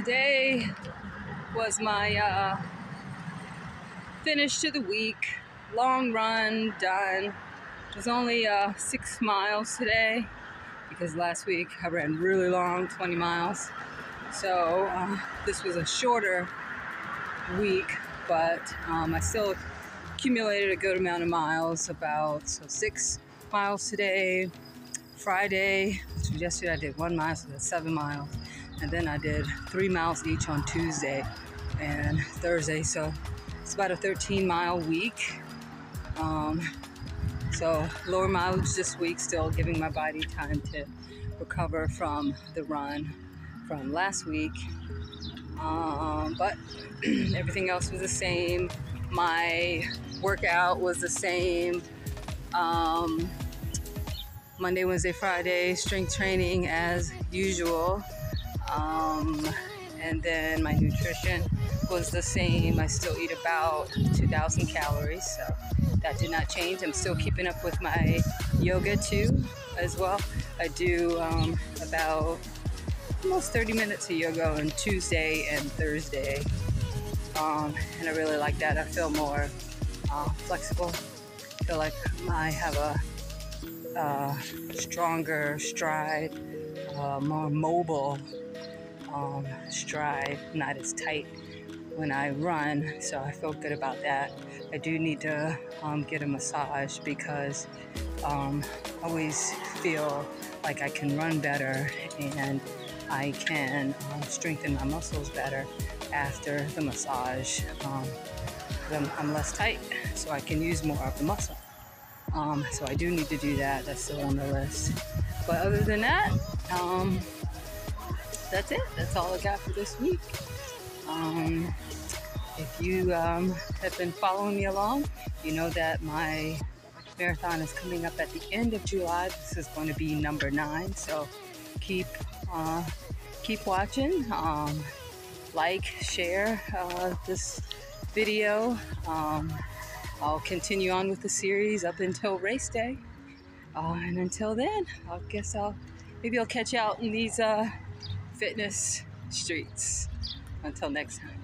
Today was my finish to the week. Long run done. It was only 6 miles today because last week I ran really long, 20 miles. So this was a shorter week, but I still accumulated a good amount of miles, about 6 miles today. Friday, so yesterday I did 1 mile, so that's 7 miles. And then I did 3 miles each on Tuesday and Thursday, so it's about a 13-mile week. So lower mileage this week, still giving my body time to recover from the run from last week. But everything else was the same. My workout was the same. Monday, Wednesday, Friday, strength training as usual. And then my nutrition was the same. I still eat about 2,000 calories, so that did not change. I'm still keeping up with my yoga too, as well. I do about almost 30 minutes of yoga on Tuesday and Thursday. And I really like that. I feel more flexible. I feel like I have a stronger stride, more mobile stride, not as tight when I run, so I feel good about that. I do need to get a massage because I always feel like I can run better and I can strengthen my muscles better after the massage. I'm less tight, so I can use more of the muscle. So I do need to do that. That's still on the list. But other than that, that's it. That's all I got for this week. If you have been following me along, you know that my marathon is coming up at the end of July. This is going to be number 9. So keep watching. Like, share this video. I'll continue on with the series up until race day. And until then, maybe I'll catch you out in these fitness streets. Until next time.